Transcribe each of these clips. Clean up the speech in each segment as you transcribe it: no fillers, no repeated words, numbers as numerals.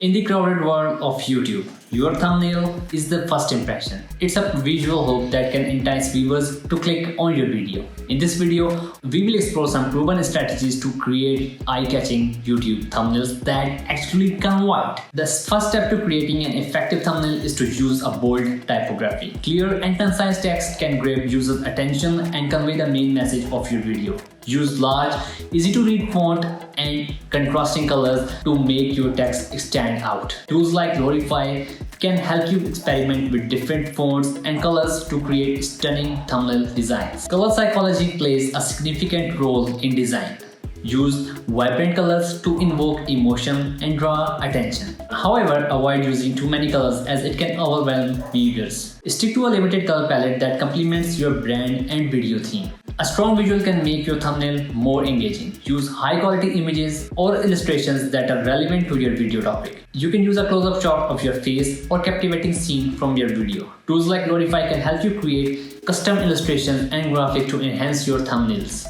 In the crowded world of YouTube, your thumbnail is the first impression. It's a visual hook that can entice viewers to click on your video. In this video, we will explore some proven strategies to create eye-catching YouTube thumbnails that actually convert. The first step to creating an effective thumbnail is to use a bold typography. Clear and concise text can grab users' attention and convey the main message of your video. Use large, easy-to-read font and contrasting colors to make your text stand out. Tools like Glorify can help you experiment with different fonts and colors to create stunning thumbnail designs. Color psychology plays a significant role in design. Use vibrant colors to invoke emotion and draw attention. However, avoid using too many colors as it can overwhelm viewers. Stick to a limited color palette that complements your brand and video theme. A strong visual can make your thumbnail more engaging. Use high-quality images or illustrations that are relevant to your video topic. You can use a close-up shot of your face or captivating scene from your video. Tools like Glorify can help you create custom illustrations and graphics to enhance your thumbnails.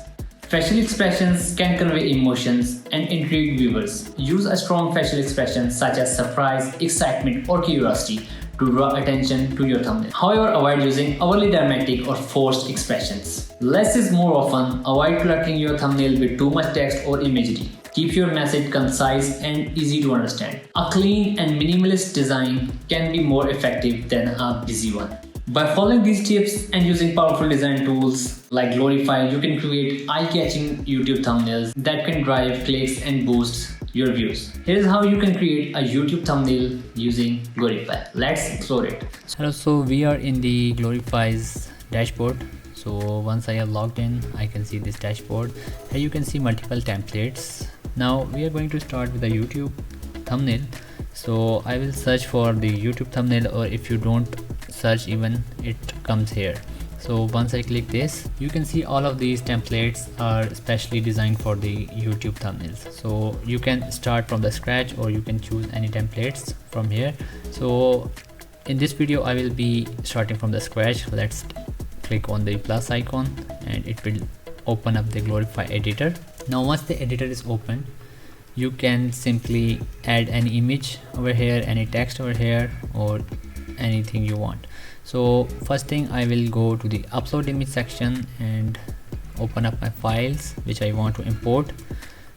Facial expressions can convey emotions and intrigue viewers. Use a strong facial expression such as surprise, excitement, or curiosity to draw attention to your thumbnail. However, avoid using overly dramatic or forced expressions. Less is more often. Avoid cluttering your thumbnail with too much text or imagery. Keep your message concise and easy to understand. A clean and minimalist design can be more effective than a busy one. By following these tips and using powerful design tools like Glorify, you can create eye-catching YouTube thumbnails that can drive clicks and boost your views. Here's how you can create a YouTube thumbnail using Glorify. Let's explore it. Hello, so we are in the Glorify's dashboard. So once I have logged in, I can see this dashboard. Here you can see multiple templates. Now we are going to start with the YouTube thumbnail. So I will search for the YouTube thumbnail, or if you don't search even, it comes here. So once I click this, you can see all of these templates are specially designed for the YouTube thumbnails. So you can start from the scratch or you can choose any templates from here. So in this video I will be starting from the scratch. Let's click on the plus icon and it will open up the Glorify editor. Now once the editor is open, you can simply add any image over here, any text over here, or anything you want. So first thing, I will go to the upload image section and open up my files which I want to import.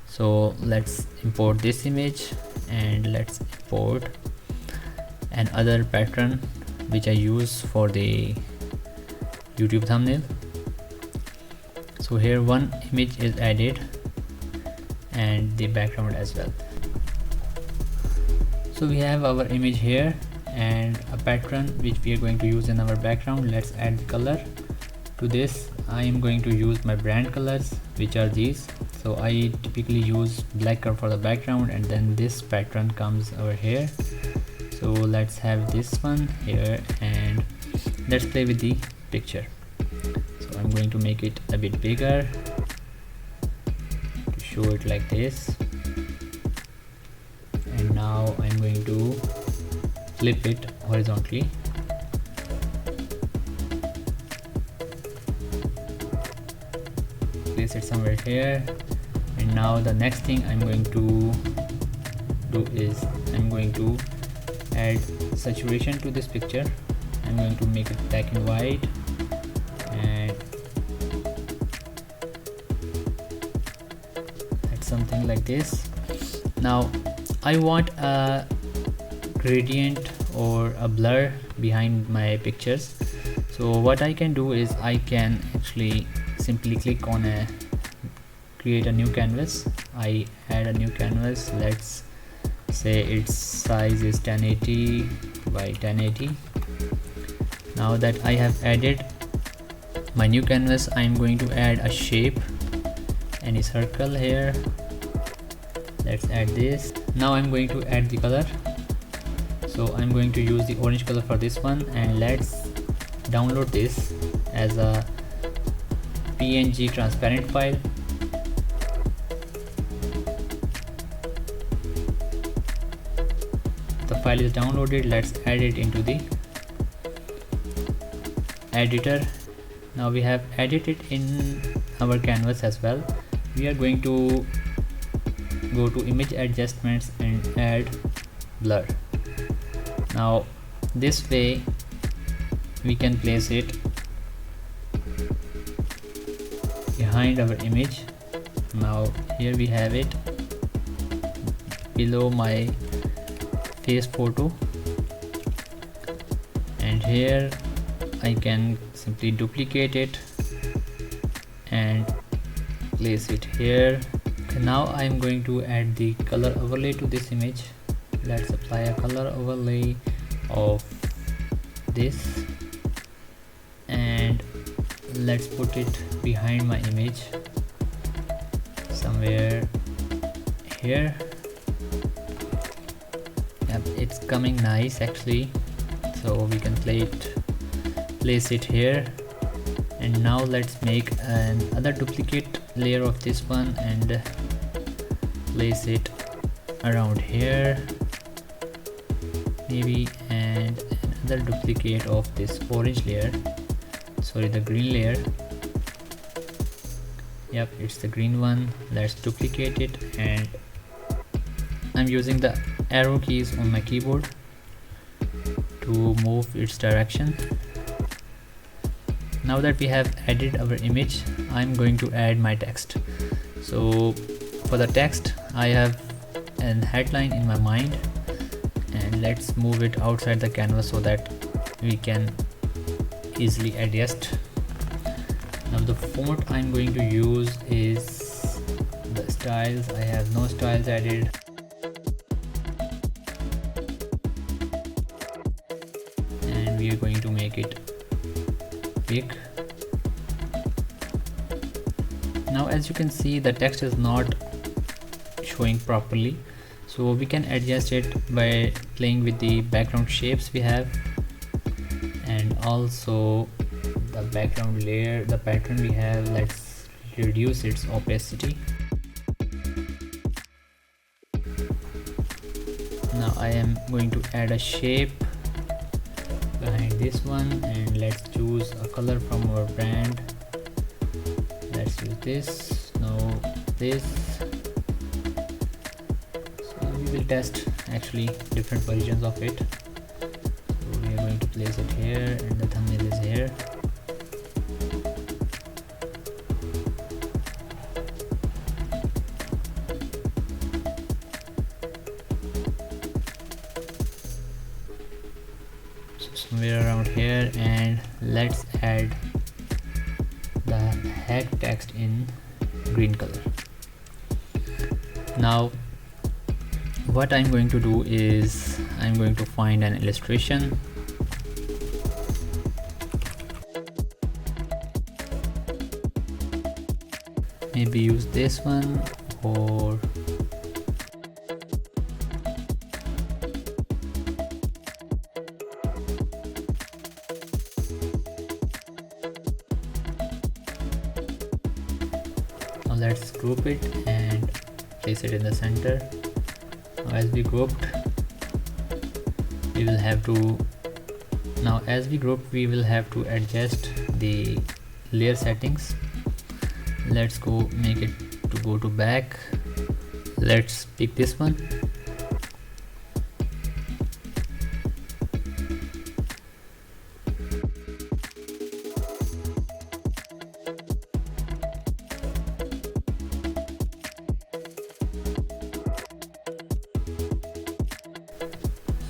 So let's import this image and let's import another pattern which I use for the YouTube thumbnail. So here one image is added and the background as well. So we have our image here and a pattern which we are going to use in our background. Let's add the color to this. I am going to use my brand colors, which are these. So I typically use black color for the background, and then this pattern comes over here. So let's have this one here and let's play with the picture. So I'm going to make it a bit bigger to show it like this, and now I'm going to flip it horizontally. Place it somewhere here, and now the next thing I'm going to do is I'm going to add saturation to this picture. I'm going to make it black and white, and add something like this. Now I want a gradient or a blur behind my pictures. So what I can do is I can actually simply click on create a new canvas. I add a new canvas. Let's say its size is 1080 by 1080. Now that I have added my new canvas, I'm going to add a shape, any circle here. Let's add this. Now I'm going to add the color. So I'm going to use the orange color for this one, and let's download this as a PNG transparent file. The file is downloaded. Let's add it into the editor. Now we have added it in our canvas as well. We are going to go to image adjustments and add blur. Now this way we can place it behind our image. Now here we have it below my face photo, and here I can simply duplicate it and place it here. And now I am going to add the color overlay to this image. Let's apply a color overlay of this and let's put it behind my image somewhere here. Yep, it's coming nice actually, so we can place it here. And now let's make another duplicate layer of this one and place it around here maybe, and another duplicate of this orange layer, sorry, the green layer. Yep, it's the green one. Let's duplicate it, and I'm using the arrow keys on my keyboard to move its direction. Now that we have added our image, I'm going to add my text. So for the text I have an headline in my mind, and let's move it outside the canvas so that we can easily adjust. Now the font I'm going to use is the styles. I have no styles added. And we are going to make it big. Now as you can see, the text is not showing properly, so we can adjust it by playing with the background shapes we have, and also the background layer, the pattern we have. Let's reduce its opacity. Now I am going to add a shape behind this one, and let's choose a color from our brand. Let's use this. Now this. So we will test actually different versions of it. So we are going to place it here, and the thumbnail is here. Somewhere around here, and let's add the head text in green color. Now what I'm going to do is I'm going to find an illustration. Maybe use this one, or let's group it and place it in the center. Now as we grouped, we will have to adjust the layer settings. Let's go make it to go to back. Let's pick this one.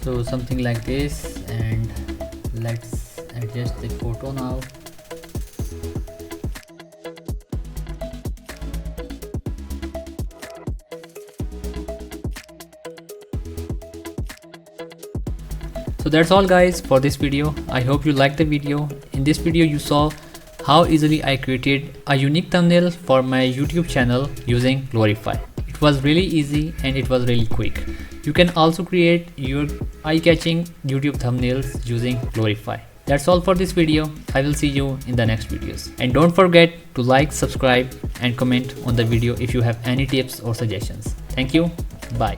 So something like this, and let's adjust the photo now. So that's all guys for this video. I hope you liked the video. In this video you saw how easily I created a unique thumbnail for my YouTube channel using Glorify. It was really easy and it was really quick. You can also create your eye-catching YouTube thumbnails using Glorify. That's all for this video. I will see you in the next videos. And don't forget to like, subscribe and comment on the video if you have any tips or suggestions. Thank you. Bye.